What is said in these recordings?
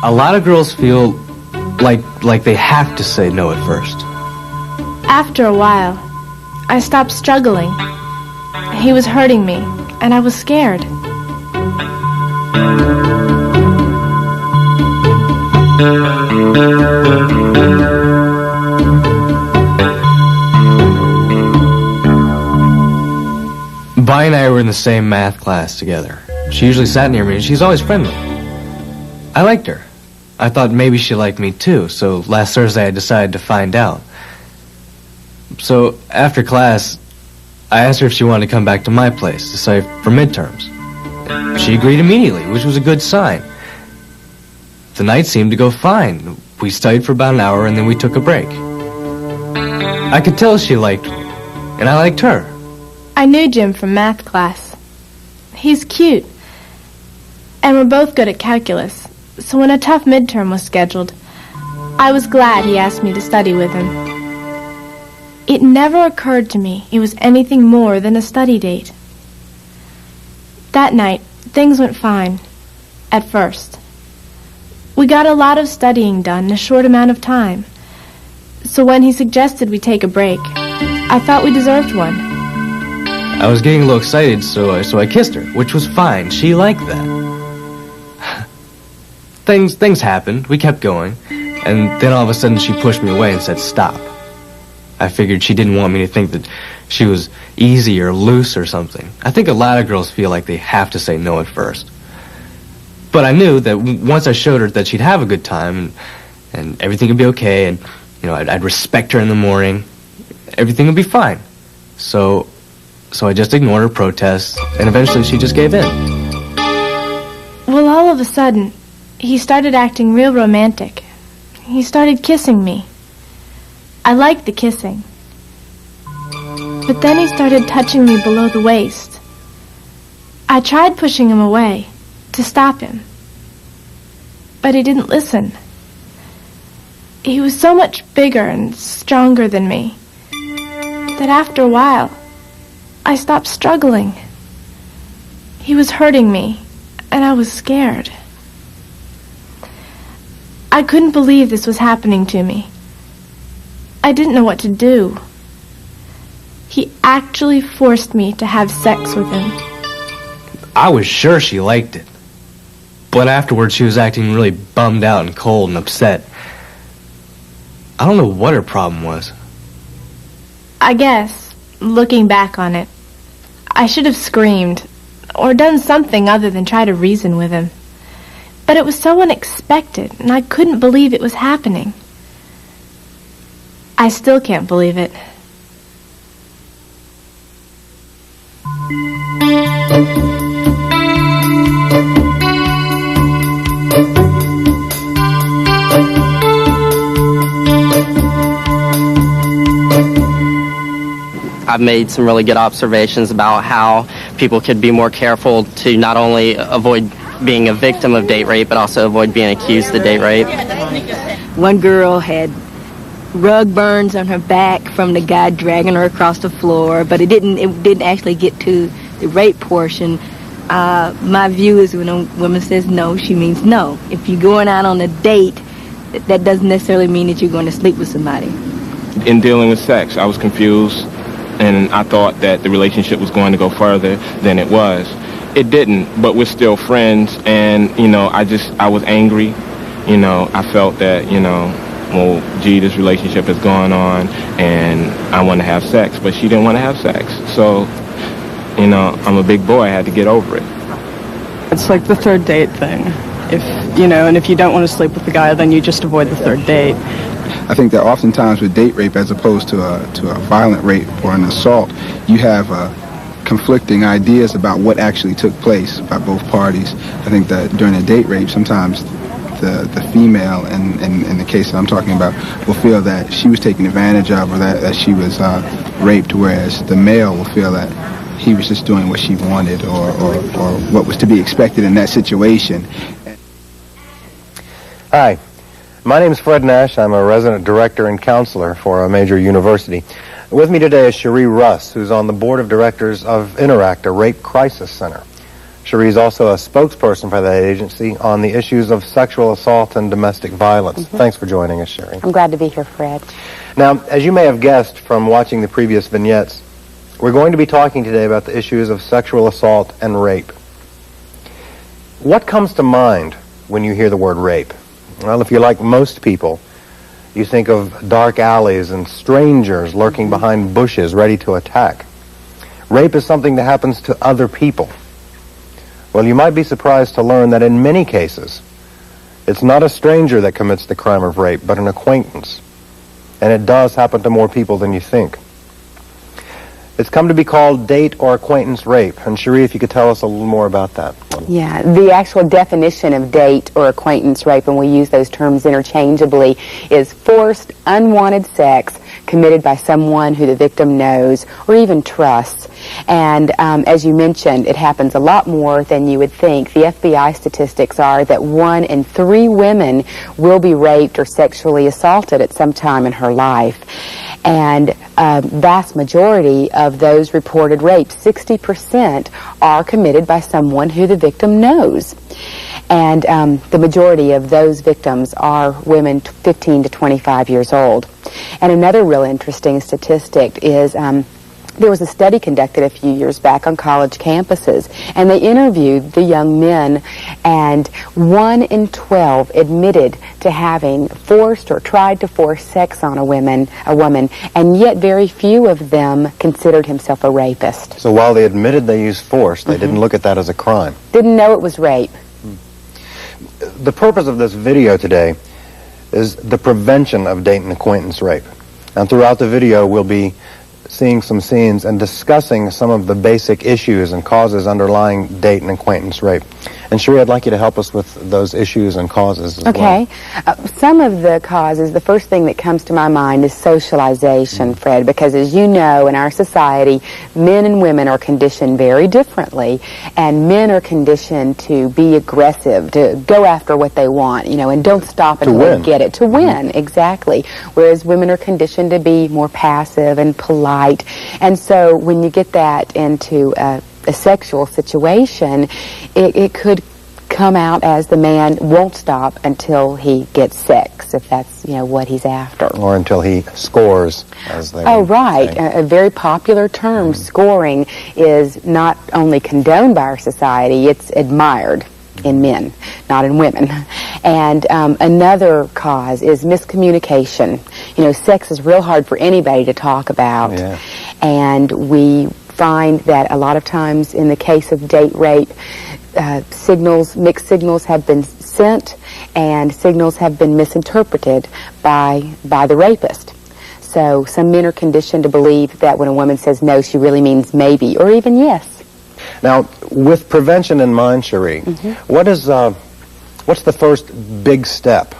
A lot of girls feel like they have to say no at first. After a while, I stopped struggling. He was hurting me, and I was scared. Bai and I were in the same math class together. She usually sat near me, and she's always friendly. I liked her. I thought maybe she liked me too, so last Thursday I decided to find out. So after class, I asked her if she wanted to come back to my place to study for midterms. She agreed immediately, which was a good sign. The night seemed to go fine. We studied for about an hour, and then we took a break. I could tell she liked me, and I liked her. I knew Jim from math class. He's cute, and we're both good at calculus, so when a tough midterm was scheduled, I was glad he asked me to study with him. It never occurred to me it was anything more than a study date. That night, things went fine, at first. We got a lot of studying done in a short amount of time, so when he suggested we take a break, I thought we deserved one. I was getting a little excited, so I kissed her, which was fine. She liked that. Things happened. We kept going, and then all of a sudden she pushed me away and said, "Stop." I figured she didn't want me to think that she was easy or loose or something. I think a lot of girls feel like they have to say no at first. But I knew that once I showed her that she'd have a good time and everything would be okay, and I'd respect her in the morning, everything would be fine. So I just ignored her protests, and eventually she just gave in. Well, all of a sudden, he started acting real romantic. He started kissing me. I liked the kissing. But then he started touching me below the waist. I tried pushing him away to stop him, but he didn't listen. He was so much bigger and stronger than me that after a while, I stopped struggling. He was hurting me, and I was scared. I couldn't believe this was happening to me. I didn't know what to do. He actually forced me to have sex with him. I was sure she liked it. But afterwards she was acting really bummed out and cold and upset. I don't know what her problem was. I guess, looking back on it, I should have screamed or done something other than try to reason with him. But it was so unexpected, and I couldn't believe it was happening. I still can't believe it. I've made some really good observations about how people could be more careful to not only avoid being a victim of date rape, but also avoid being accused of date rape. One girl had rug burns on her back from the guy dragging her across the floor, but it didn't actually get to the rape portion. My view is when a woman says no, she means no. If you're going out on a date, that doesn't necessarily mean that you're going to sleep with somebody. In dealing with sex, I was confused, and I thought that the relationship was going to go further than it was. It didn't, but we're still friends, and, I was angry. I felt that, well, gee, this relationship has gone on, and I want to have sex, but she didn't want to have sex. So, I'm a big boy, I had to get over it. It's like the third date thing. If you don't want to sleep with the guy, then you just avoid the third date. I think that oftentimes with date rape, as opposed to a violent rape or an assault, you have conflicting ideas about what actually took place by both parties. I think that during a date rape, sometimes the female, in the case that I'm talking about, will feel that she was taken advantage of, or that she was raped, whereas the male will feel that he was just doing what she wanted, or what was to be expected in that situation. Hi, my name is Fred Nash. I'm a resident director and counselor for a major university. With me today is Cherie Russ, who's on the board of directors of Interact, a rape crisis center. Cherie is also a spokesperson for that agency on the issues of sexual assault and domestic violence. Thanks for joining us, Cherie. I'm glad to be here, Fred. Now, as you may have guessed from watching the previous vignettes, we're going to be talking today about the issues of sexual assault and rape. What comes to mind when you hear the word rape? Well, if you're like most people, you think of dark alleys and strangers lurking behind bushes ready to attack. Rape is something that happens to other people. Well, you might be surprised to learn that in many cases, it's not a stranger that commits the crime of rape, but an acquaintance. And it does happen to more people than you think. It's come to be called date or acquaintance rape. And Cherie, if you could tell us a little more about that. Yeah, the actual definition of date or acquaintance rape, and we use those terms interchangeably, is forced, unwanted sex committed by someone who the victim knows or even trusts. And as you mentioned, it happens a lot more than you would think. The FBI statistics are that 1 in 3 women will be raped or sexually assaulted at some time in her life. And vast majority of those reported rapes, 60%, are committed by someone who the victim knows. And the majority of those victims are women 15 to 25 years old. And another real interesting statistic is there was a study conducted a few years back on college campuses, and they interviewed the young men, and 1 in 12 admitted to having forced or tried to force sex on a woman, and yet very few of them considered himself a rapist. So while they admitted they used force, they didn't look at that as a crime. Didn't know it was rape. The purpose of this video today is the prevention of date and acquaintance rape. And throughout the video, we'll be seeing some scenes and discussing some of the basic issues and causes underlying date and acquaintance rape. And Cherie, I'd like you to help us with those issues and causes as well. Some of the causes, the first thing that comes to my mind is socialization, Fred, because as you know, in our society, men and women are conditioned very differently, and men are conditioned to be aggressive, to go after what they want, you know, and don't stop until they get it, to win, exactly, whereas women are conditioned to be more passive and polite. And so when you get that into a sexual situation, it could come out as the man won't stop until he gets sex, if that's, you know, what he's after. Or until he scores, as they right. say. A very popular term, scoring, is not only condoned by our society, it's admired in men, not in women. And another cause is miscommunication. You know, sex is real hard for anybody to talk about. Yeah. And we find that a lot of times in the case of date rape, mixed signals have been sent, and signals have been misinterpreted by the rapist. So some men are conditioned to believe that when a woman says no, she really means maybe, or even yes. Now, with prevention in mind, Cherie, what's the first big step,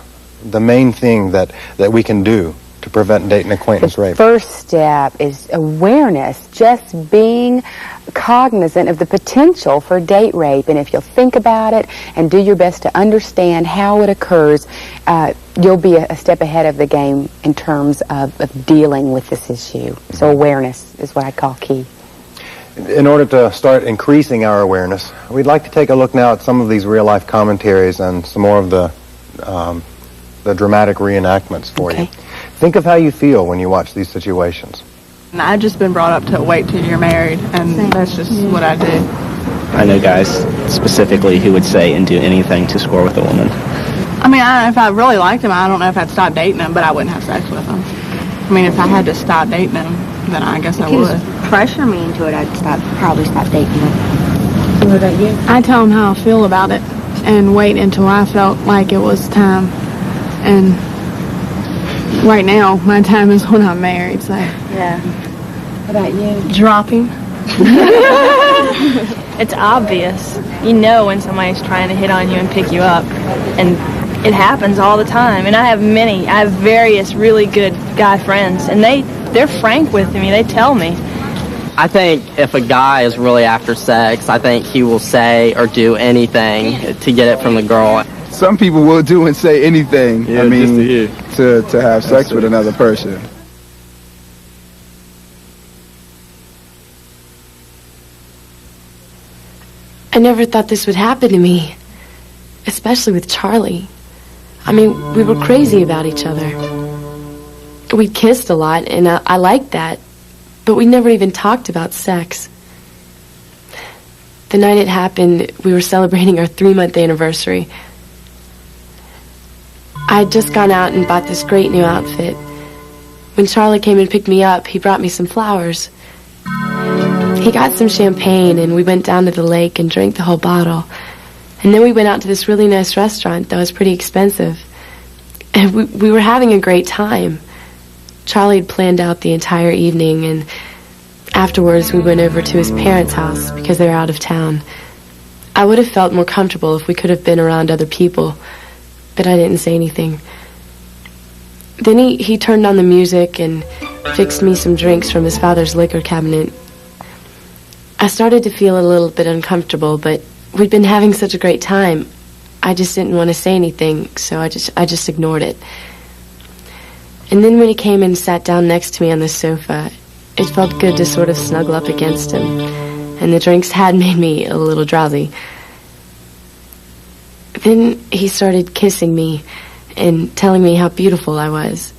the main thing that we can do to prevent date and acquaintance rape? The first step is awareness, just being cognizant of the potential for date rape. And if you'll think about it and do your best to understand how it occurs, you'll be a step ahead of the game in terms of dealing with this issue. So awareness is what I call key. In order to start increasing our awareness, we'd like to take a look now at some of these real-life commentaries and some more of the dramatic reenactments for you. Think of how you feel when you watch these situations. I've just been brought up to wait till you're married, and that's just what I do. I know guys specifically who would say and do anything to score with a woman. I mean, if I really liked him, I don't know if I'd stop dating him, but I wouldn't have sex with him. I mean, if I had to stop dating him, then I guess I would. Pressure me into it, I'd probably stop dating him. What about you? I tell him how I feel about it and wait until I felt like it was time. And right now, my time is when I'm married, so. Yeah. What about you? Dropping. It's obvious. You know when somebody's trying to hit on you and pick you up. And it happens all the time. And I have various really good guy friends, and they're frank with me. They tell me. I think if a guy is really after sex, I think he will say or do anything to get it from the girl. Some people will do and say anything, Yeah, I mean, just to to have sex with another person. I never thought this would happen to me, especially with Charlie. I mean, we were crazy about each other. We kissed a lot, and I liked that, but we never even talked about sex. The night it happened, we were celebrating our 3-month anniversary. I had just gone out and bought this great new outfit. When Charlie came and picked me up, he brought me some flowers. He got some champagne, and we went down to the lake and drank the whole bottle. And then we went out to this really nice restaurant that was pretty expensive. And we were having a great time. Charlie had planned out the entire evening, and afterwards we went over to his parents' house because they were out of town. I would have felt more comfortable if we could have been around other people, but I didn't say anything. Then he turned on the music and fixed me some drinks from his father's liquor cabinet. I started to feel a little bit uncomfortable, but we'd been having such a great time. I just didn't want to say anything, so I just ignored it. And then when he came and sat down next to me on the sofa, it felt good to sort of snuggle up against him, and the drinks had made me a little drowsy. Then he started kissing me and telling me how beautiful I was.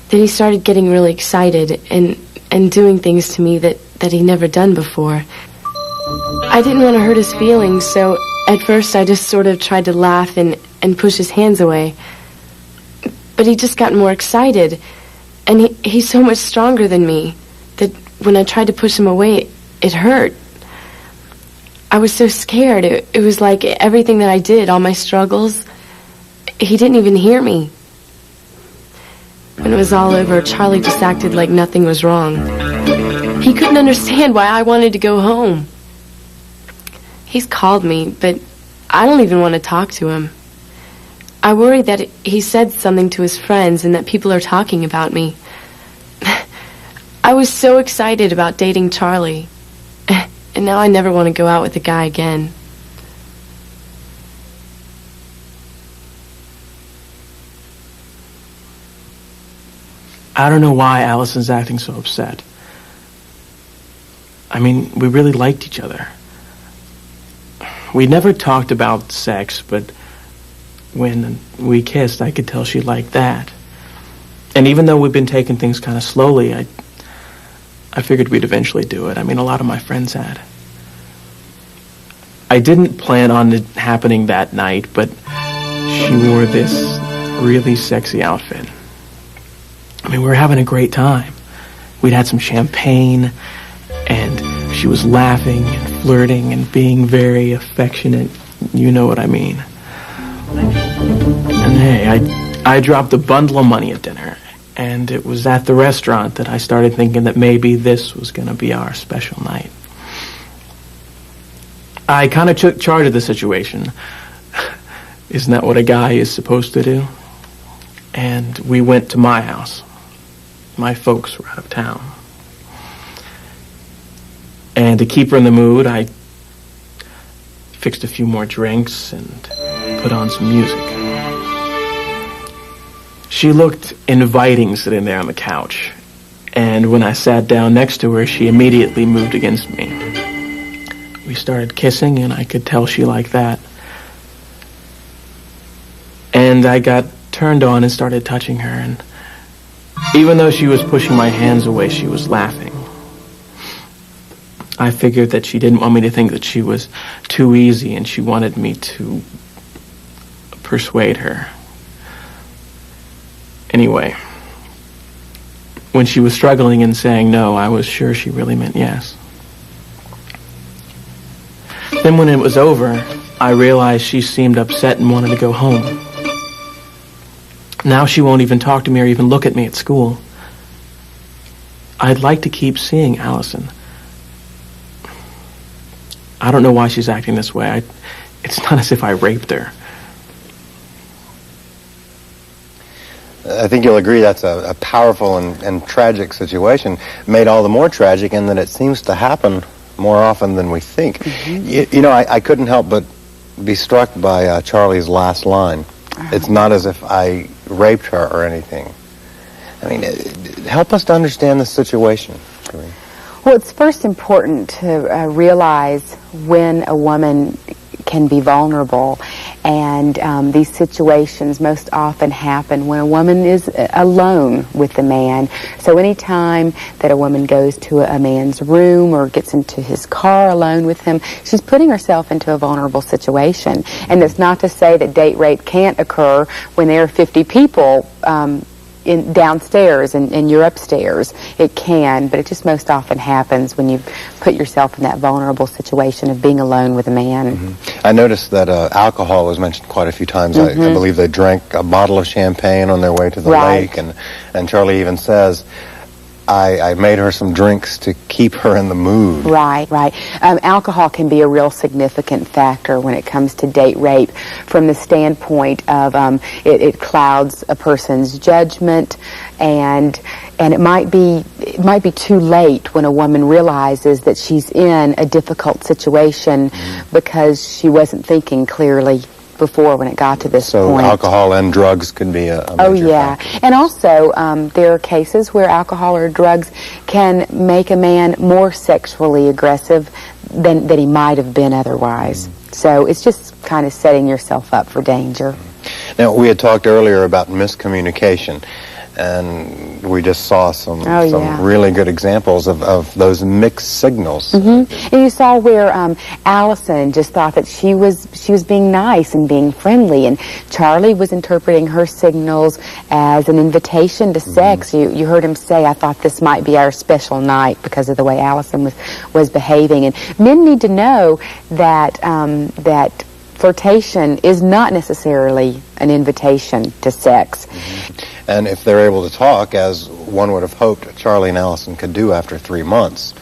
Then he started getting really excited and doing things to me that he'd never done before. I didn't want to hurt his feelings, so at first I just sort of tried to laugh and push his hands away. But he just got more excited, and he's so much stronger than me that when I tried to push him away, it hurt. I was so scared. It was like everything that I did, all my struggles, he didn't even hear me. When it was all over, Charlie just acted like nothing was wrong. He couldn't understand why I wanted to go home. He's called me, but I don't even want to talk to him. I worry that he said something to his friends and that people are talking about me. I was so excited about dating Charlie, and now I never want to go out with a guy again. I don't know why Allison's acting so upset. I mean, we really liked each other. We never talked about sex, but when we kissed, I could tell she liked that. And even though we've been taking things kind of slowly, I figured we'd eventually do it. I mean, a lot of my friends had. I didn't plan on it happening that night, but she wore this really sexy outfit. I mean, we were having a great time. We'd had some champagne, and she was laughing and flirting and being very affectionate. You know what I mean. And hey, I dropped a bundle of money at dinner, and it was at the restaurant that I started thinking that maybe this was going to be our special night. I kind of took charge of the situation. Isn't that what a guy is supposed to do? And we went to my house. My folks were out of town. And to keep her in the mood, I fixed a few more drinks and put on some music. She looked inviting sitting there on the couch, and when I sat down next to her, she immediately moved against me. We started kissing, and I could tell she liked that. And I got turned on and started touching her, and even though she was pushing my hands away, she was laughing. I figured that she didn't want me to think that she was too easy, and she wanted me to persuade her. Anyway, when she was struggling and saying no, I was sure she really meant yes. Then when it was over, I realized she seemed upset and wanted to go home. Now she won't even talk to me or even look at me at school. I'd like to keep seeing Allison. I don't know why she's acting this way. It's not as if I raped her. I think you'll agree that's a powerful and tragic situation, made all the more tragic in that it seems to happen more often than we think. Mm-hmm. You know, I couldn't help but be struck by Charlie's last line. It's not as if I raped her or anything. I mean, help us to understand the situation. Well, it's first important to realize when a woman can be vulnerable, and these situations most often happen when a woman is alone with the man. So anytime that a woman goes to a man's room or gets into his car alone with him, she's putting herself into a vulnerable situation. And it's not to say that date rape can't occur when there are 50 people downstairs and you're upstairs. It can, but it just most often happens when you put yourself in that vulnerable situation of being alone with a man. I noticed that alcohol was mentioned quite a few times. I believe they drank a bottle of champagne on their way to the lake, and Charlie even says, I made her some drinks to keep her in the mood. Right. Alcohol can be a real significant factor when it comes to date rape from the standpoint of it clouds a person's judgment, and it might be too late when a woman realizes that she's in a difficult situation because she wasn't thinking clearly before when it got to this point. So alcohol and drugs could be a major factor. And also there are cases where alcohol or drugs can make a man more sexually aggressive than he might have been otherwise. So it's just kind of setting yourself up for danger. Now, we had talked earlier about miscommunication, and we just saw some really good examples of those mixed signals. And you saw where Allison just thought that she was being nice and being friendly, and Charlie was interpreting her signals as an invitation to sex. You heard him say, I thought this might be our special night, because of the way Allison was behaving. And men need to know that that flirtation is not necessarily an invitation to sex. And if they're able to talk, as one would have hoped Charlie and Allison could do after 3 months,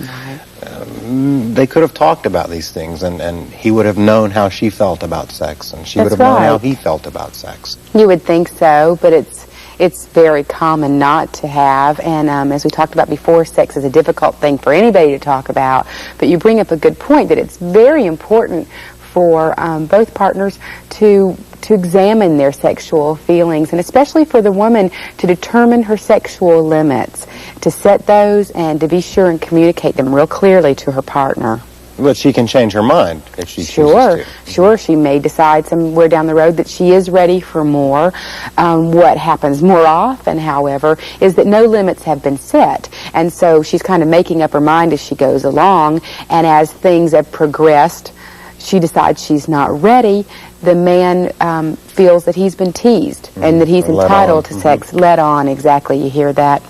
they could have talked about these things, and he would have known how she felt about sex, and she would have known how he felt about sex. You would think so, but it's very common not to have. And as we talked about before, sex is a difficult thing for anybody to talk about. But you bring up a good point that it's very important for both partners to examine their sexual feelings, and especially for the woman to determine her sexual limits, to set those and to be sure and communicate them real clearly to her partner. But she can change her mind if she chooses to. Sure, she may decide somewhere down the road that she is ready for more. What happens more often, however, is that no limits have been set. And so she's kind of making up her mind as she goes along, and as things have progressed, she decides she's not ready. The man feels that he's been teased and that he's entitled to sex. Led on, exactly, you hear that.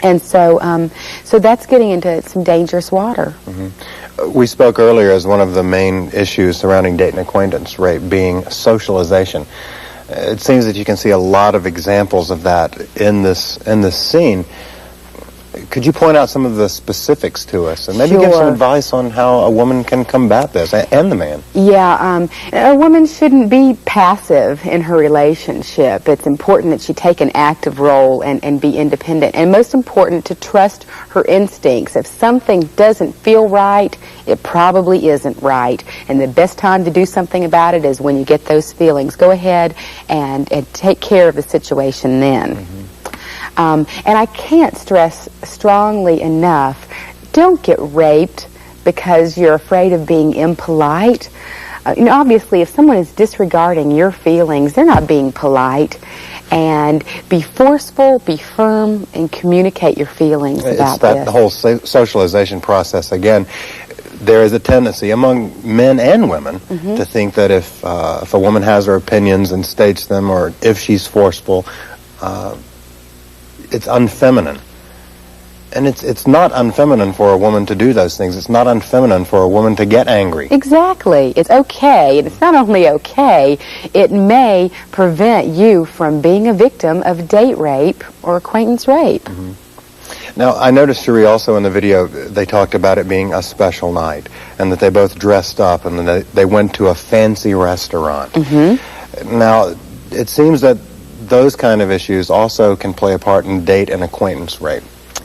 And so so that's getting into some dangerous water. We spoke earlier as one of the main issues surrounding date and acquaintance rape being socialization. It seems that you can see a lot of examples of that in this scene. Could you point out some of the specifics to us, and maybe give some advice on how a woman can combat this, and the man? Yeah, a woman shouldn't be passive in her relationship. It's important that she take an active role and be independent, and most important, to trust her instincts. If something doesn't feel right, it probably isn't right, and the best time to do something about it is when you get those feelings. Go ahead and take care of the situation then. And I can't stress strongly enough, don't get raped because you're afraid of being impolite. Obviously, if someone is disregarding your feelings, they're not being polite. And be forceful, be firm, and communicate your feelings about this. The whole socialization process, again, there is a tendency among men and women to think that if a woman has her opinions and states them, or if she's forceful, it's unfeminine. And it's not unfeminine for a woman to do those things. It's not unfeminine for a woman to get angry. Exactly. It's okay. And it's not only okay, it may prevent you from being a victim of date rape or acquaintance rape. Now, I noticed, Cherie, also in the video, they talked about it being a special night, and that they both dressed up, and then they went to a fancy restaurant. Now, it seems that those kind of issues also can play a part in date and acquaintance rape.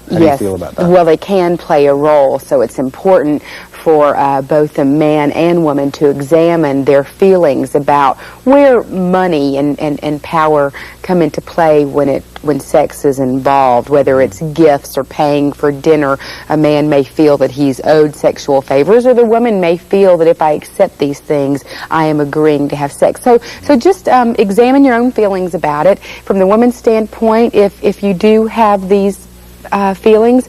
How do you feel about that? Well, they can play a role, so it's important for both the man and woman to examine their feelings about where money and power come into play when sex is involved, whether it's gifts or paying for dinner. A man may feel that he's owed sexual favors, or the woman may feel that if I accept these things, I am agreeing to have sex. So just examine your own feelings about it. From the woman's standpoint, if you do have these feelings,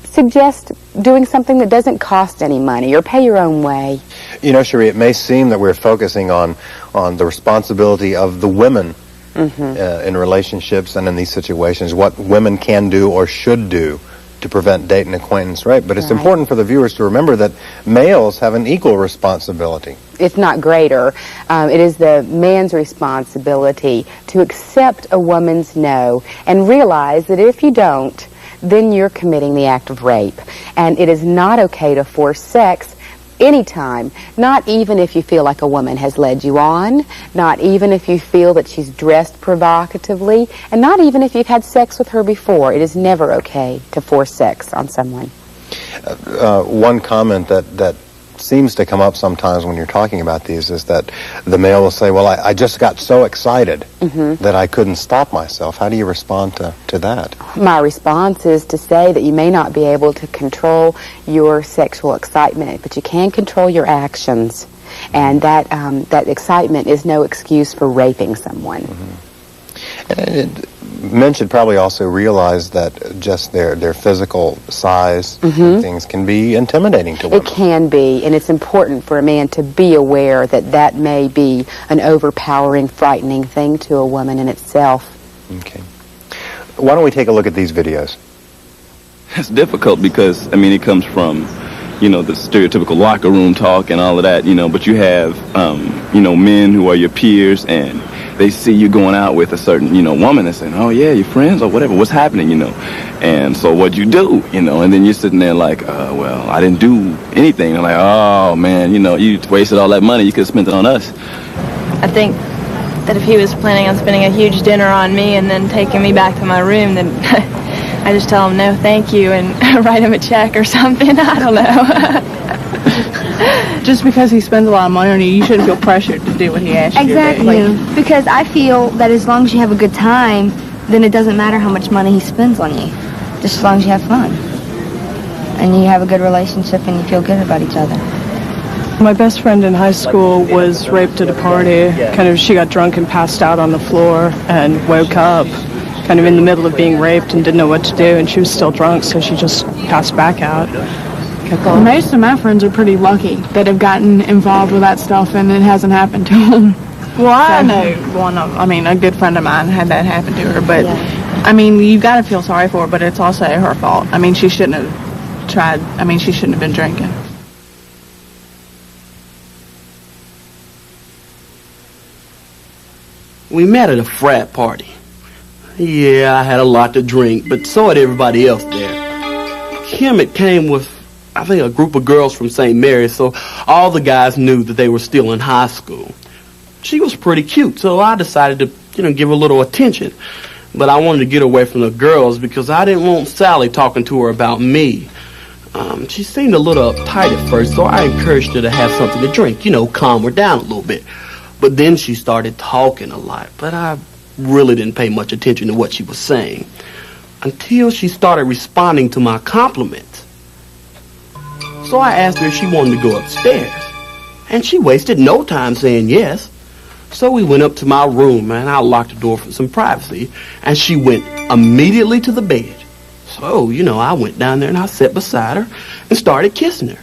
suggest doing something that doesn't cost any money or pay your own way. You know, Cherie, it may seem that we're focusing on the responsibility of the women in relationships and in these situations, what women can do or should do to prevent date and acquaintance rape. But it's important for the viewers to remember that males have an equal responsibility. If not greater. It is the man's responsibility to accept a woman's no and realize that if you don't, then you're committing the act of rape. And it is not okay to force sex anytime, not even if you feel like a woman has led you on, not even if you feel that she's dressed provocatively, and not even if you've had sex with her before. It is never okay to force sex on someone. One comment that seems to come up sometimes when you're talking about these is that the male will say, well, I just got so excited that I couldn't stop myself. How do you respond to that? My response is to say that you may not be able to control your sexual excitement, but you can control your actions. And that excitement is no excuse for raping someone. Men should probably also realize that just their physical size and things can be intimidating to women. It can be, and it's important for a man to be aware that that may be an overpowering, frightening thing to a woman in itself. Okay. Why don't we take a look at these videos? It's difficult because, I mean, it comes from, you know, the stereotypical locker room talk and all of that, you know, but you have, you know, men who are your peers and they see you going out with a certain, you know, woman and saying, oh, yeah, you're friends or whatever, what's happening, you know? And so what'd you do, you know? And then you're sitting there like, well, I didn't do anything. They're like, oh, man, you know, you wasted all that money. You could have spent it on us. I think that if he was planning on spending a huge dinner on me and then taking me back to my room, then I just tell him no, thank you, and write him a check or something. I don't know. Just because he spends a lot of money on you, you shouldn't feel pressured to do what he asks Exactly. you to do. Because I feel that as long as you have a good time, then it doesn't matter how much money he spends on you. Just as long as you have fun. And you have a good relationship and you feel good about each other. My best friend in high school was raped at a party. She got drunk and passed out on the floor and woke up kind of in the middle of being raped and didn't know what to do, and she was still drunk, so she just passed back out. Most of my friends are pretty lucky that have gotten involved with that stuff and it hasn't happened to them. Well, I know a good friend of mine had that happen to her, but I mean, you got to feel sorry for her, but it's also her fault. I mean, she shouldn't have tried, she shouldn't have been drinking. We met at a frat party. Yeah, I had a lot to drink, but so had everybody else there. Kim had came with, I think, a group of girls from St. Mary's, so all the guys knew that they were still in high school. She was pretty cute, so I decided to, give her a little attention. But I wanted to get away from the girls because I didn't want Sally talking to her about me. She seemed a little uptight at first, so I encouraged her to have something to drink, calm her down a little bit. But then she started talking a lot, but I really didn't pay much attention to what she was saying until she started responding to my compliments. So I asked her if she wanted to go upstairs, and she wasted no time saying yes. So we went up to my room, and I locked the door for some privacy, and she went immediately to the bed. So, I went down there and I sat beside her and started kissing her.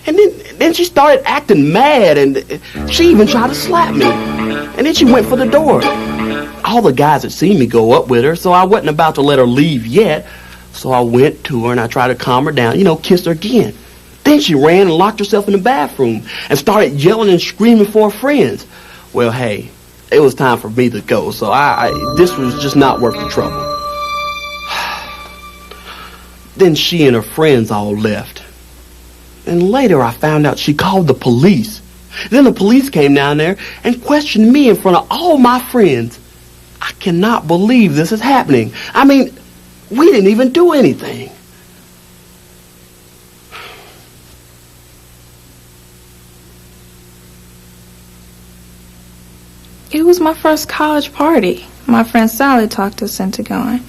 And then she started acting mad, and she even tried to slap me. And then she went for the door. All the guys had seen me go up with her, so I wasn't about to let her leave yet. So I went to her and I tried to calm her down, kissed her again. Then she ran and locked herself in the bathroom and started yelling and screaming for her friends. Well, hey, it was time for me to go, so this was just not worth the trouble. Then she and her friends all left. And later I found out she called the police. Then the police came down there and questioned me in front of all my friends. I cannot believe this is happening. We didn't even do anything. was my first college party. My friend Sally talked us into going.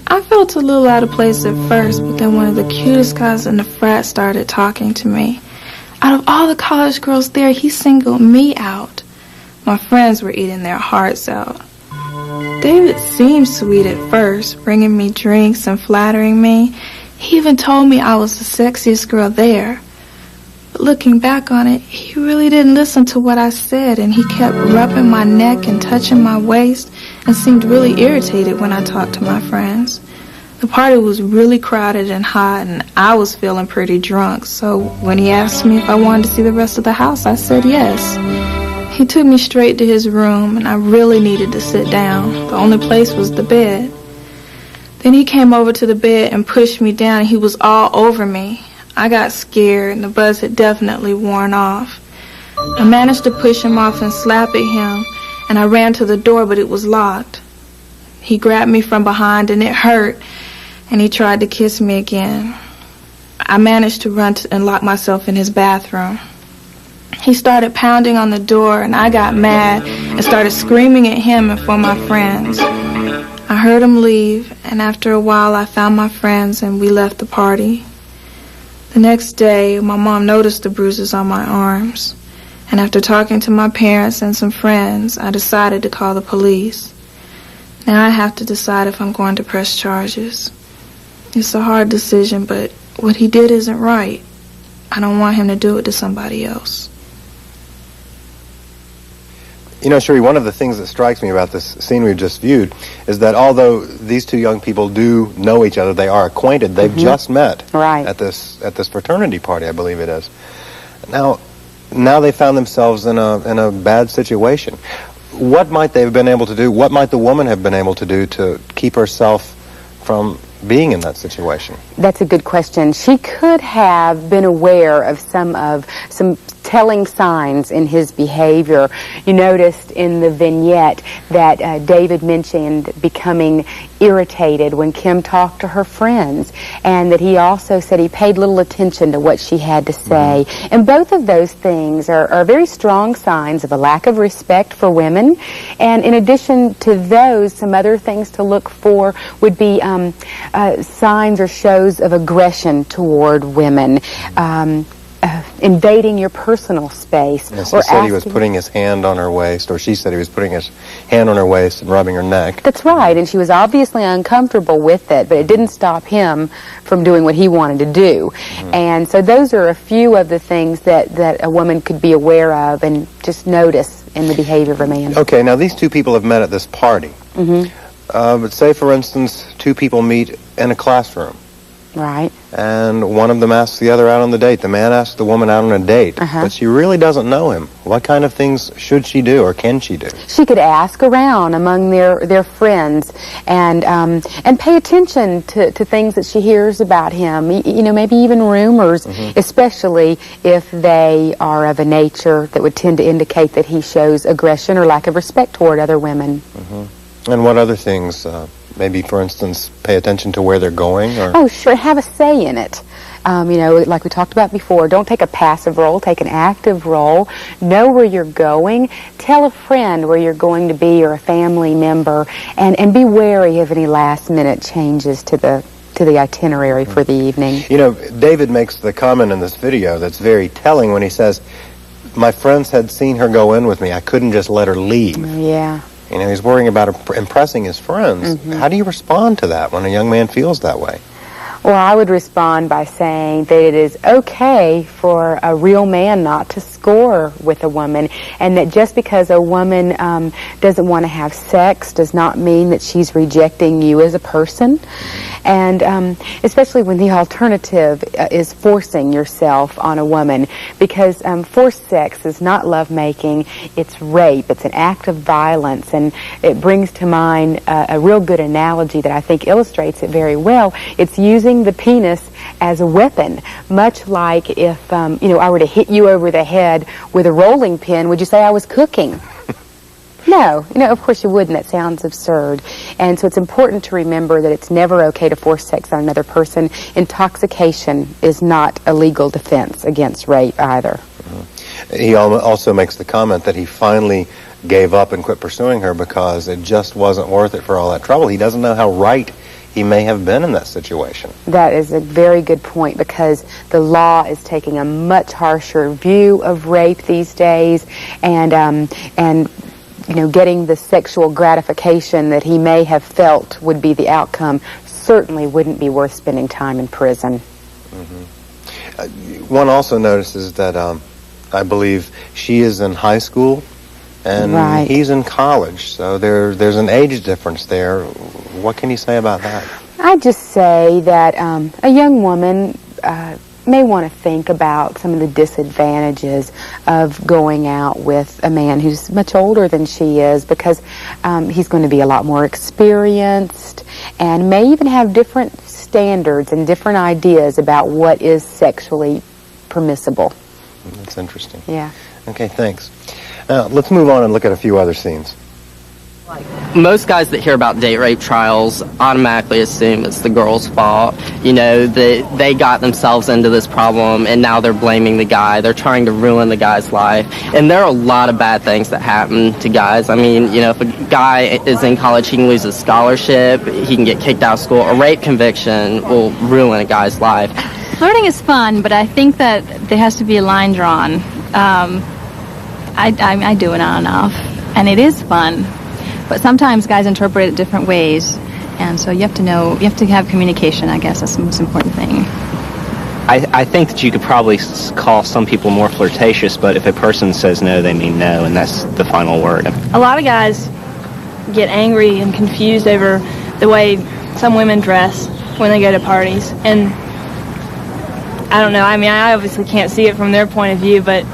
I felt a little out of place at first, but then one of the cutest guys in the frat started talking to me. Out of all the college girls there, he singled me out. My friends were eating their hearts out. David seemed sweet at first, bringing me drinks and flattering me. He even told me I was the sexiest girl there. But looking back on it, he really didn't listen to what I said, and he kept rubbing my neck and touching my waist and seemed really irritated when I talked to my friends. The party was really crowded and hot, and I was feeling pretty drunk, so when he asked me if I wanted to see the rest of the house, I said yes. He took me straight to his room, and I really needed to sit down. The only place was the bed. Then he came over to the bed and pushed me down, and he was all over me. I got scared, and the buzz had definitely worn off. I managed to push him off and slap at him, and I ran to the door, but it was locked. He grabbed me from behind, and it hurt, and he tried to kiss me again. I managed to run and lock myself in his bathroom. He started pounding on the door, and I got mad and started screaming at him and for my friends. I heard him leave, and after a while I found my friends and we left the party. The next day, my mom noticed the bruises on my arms, and after talking to my parents and some friends, I decided to call the police. Now I have to decide if I'm going to press charges. It's a hard decision, but what he did isn't right. I don't want him to do it to somebody else. You know, Sheree, one of the things that strikes me about this scene we've just viewed is that although these two young people do know each other, they are acquainted, they've just met at this fraternity party, I believe it is. Now they found themselves in a bad situation. What might they have been able to do? What might the woman have been able to do to keep herself from being in that situation? That's a good question. She could have been aware of some telling signs in his behavior. You noticed in the vignette that David mentioned becoming irritated when Kim talked to her friends, and that he also said he paid little attention to what she had to say. And both of those things are very strong signs of a lack of respect for women. And in addition to those, some other things to look for would be signs or shows of aggression toward women. Invading your personal space. Yes, he said he was putting his hand on her waist, or she said he was putting his hand on her waist and rubbing her neck. That's right, and she was obviously uncomfortable with it, but it didn't stop him from doing what he wanted to do. And so those are a few of the things that a woman could be aware of and just notice in the behavior of a man. Okay, now these two people have met at this party. But say, for instance, two people meet in a classroom. Right. And one of them asks the other out on the date. The man asks the woman out on a date, but she really doesn't know him. What kind of things should she do, or can she do? She could ask around among their friends and pay attention to things that she hears about him. You know, maybe even rumors, especially if they are of a nature that would tend to indicate that he shows aggression or lack of respect toward other women. And what other things? Maybe, for instance, pay attention to where they're going? Or? Oh, sure. Have a say in it. You know, like we talked about before, don't take a passive role, take an active role. Know where you're going. Tell a friend where you're going to be, or a family member, and be wary of any last-minute changes to the itinerary for the evening. You know, David makes the comment in this video that's very telling when he says, my friends had seen her go in with me. I couldn't just let her leave. Yeah. You know, he's worrying about impressing his friends. How do you respond to that when a young man feels that way? Well, I would respond by saying that it is okay for a real man not to score with a woman, and that just because a woman doesn't want to have sex does not mean that she's rejecting you as a person. And especially when the alternative is forcing yourself on a woman, because forced sex is not lovemaking, it's rape, it's an act of violence, and it brings to mind a real good analogy that I think illustrates it very well. It's using the penis as a weapon, much like if you know, I were to hit you over the head with a rolling pin, would you say I was cooking? No, you know, of course you wouldn't. That sounds absurd. And so it's important to remember that it's never okay to force sex on another person. Intoxication is not a legal defense against rape either. He also makes the comment that he finally gave up and quit pursuing her because it just wasn't worth it for all that trouble. He doesn't know how right he may have been in that situation. That is a very good point, because the law is taking a much harsher view of rape these days, and you know, getting the sexual gratification that he may have felt would be the outcome certainly wouldn't be worth spending time in prison. One also notices that I believe she is in high school and Right. he's in college, so there's an age difference there. What can you say about that? I'd just say that a young woman may want to think about some of the disadvantages of going out with a man who's much older than she is, because he's going to be a lot more experienced and may even have different standards and different ideas about what is sexually permissible. That's interesting. Yeah. Okay, thanks. Now, let's move on and look at a few other scenes. Most guys that hear about date rape trials automatically assume it's the girl's fault. You know, they got themselves into this problem and now they're blaming the guy. They're trying to ruin the guy's life. And there are a lot of bad things that happen to guys. I mean, you know, if a guy is in college, he can lose his scholarship, he can get kicked out of school. A rape conviction will ruin a guy's life. Flirting is fun, but I think that there has to be a line drawn. I do it on and off, and it is fun. But sometimes guys interpret it different ways, and so you have to have communication, I guess. That's the most important thing. I think that you could probably call some people more flirtatious, but if a person says no, they mean no, and that's the final word. A lot of guys get angry and confused over the way some women dress when they go to parties. And I don't know, I mean, I obviously can't see it from their point of view, but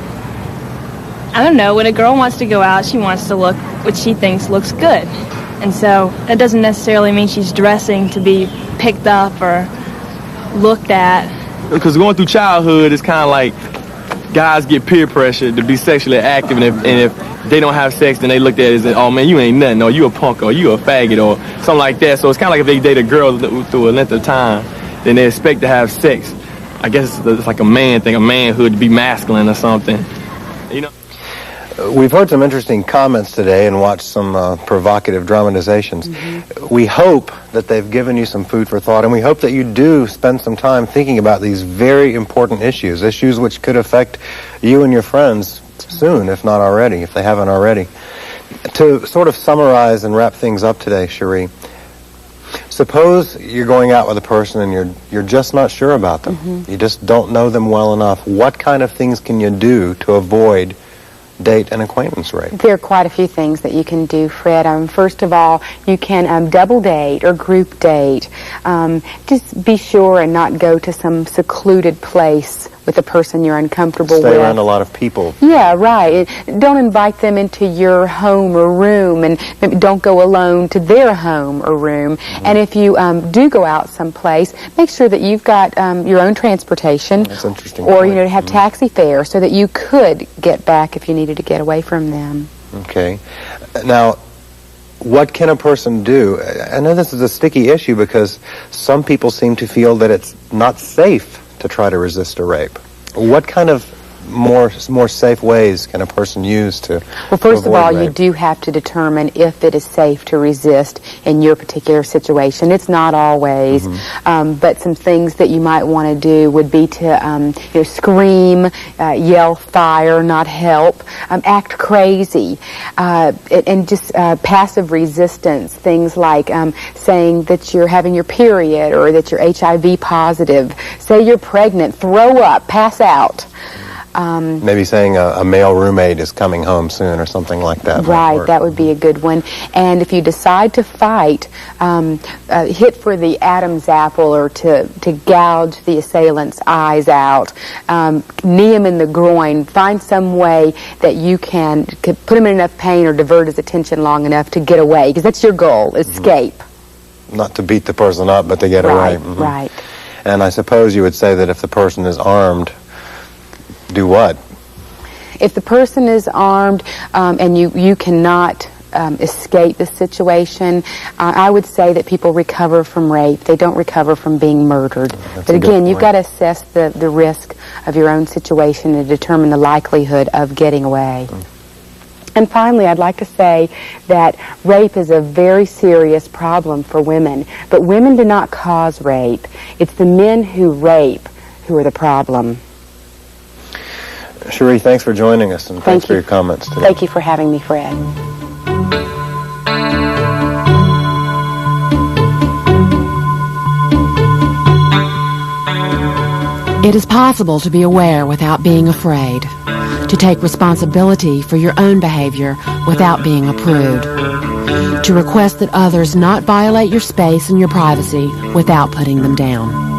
I don't know, when a girl wants to go out, she wants to look what she thinks looks good. And so that doesn't necessarily mean she's dressing to be picked up or looked at. Because going through childhood, it's kind of like guys get peer pressure to be sexually active, and if they don't have sex, then they look at it as, oh man, you ain't nothing, or you a punk, or you a faggot, or something like that. So it's kind of like if they date a girl through a length of time, then they expect to have sex. I guess it's like a man thing, a manhood, to be masculine or something. You know. We've heard some interesting comments today and watched some provocative dramatizations. We hope that they've given you some food for thought, and we hope that you do spend some time thinking about these very important issues which could affect you and your friends soon, if not already, if they haven't already. To sort of summarize and wrap things up today, Cherie, suppose you're going out with a person and you're just not sure about them. You just don't know them well enough. What kind of things can you do to avoid date and acquaintance rape? There are quite a few things that you can do, Fred. First of all, you can double date or group date. Just be sure and not go to some secluded place with a person you're uncomfortable with. Stay around a lot of people. Yeah, right. Don't invite them into your home or room, and maybe don't go alone to their home or room. And if you do go out someplace, make sure that you've got your own transportation. That's interesting. Or, you know, to have taxi fare so that you could get back if you needed to get away from them. Okay. Now, what can a person do? I know this is a sticky issue because some people seem to feel that it's not safe to try to resist a rape. What kind of more safe ways can a person use to Well, first of all, rape? you do have to determine if it is safe to resist in your particular situation. It's not always, but some things that you might want to do would be to scream, yell fire, not help, act crazy, and just passive resistance, things like saying that you're having your period or that you're HIV positive, say you're pregnant, throw up, pass out. Maybe saying a male roommate is coming home soon or something like that. Right, that would be a good one. And if you decide to fight, hit for the Adam's apple or to gouge the assailant's eyes out, knee him in the groin, find some way that you can put him in enough pain or divert his attention long enough to get away, because that's your goal, escape. Not to beat the person up, but to get away. Right. And I suppose you would say that if the person is armed, do what? If the person is armed and you cannot escape the situation, I would say that people recover from rape. They don't recover from being murdered. But again, you've got to assess the risk of your own situation and determine the likelihood of getting away. And finally, I'd like to say that rape is a very serious problem for women, but women do not cause rape. It's the men who rape who are the problem. Cherie, thanks for joining us, and thanks for your comments today. Thank you for having me, Fred. It is possible to be aware without being afraid, to take responsibility for your own behavior without being a prude, to request that others not violate your space and your privacy without putting them down.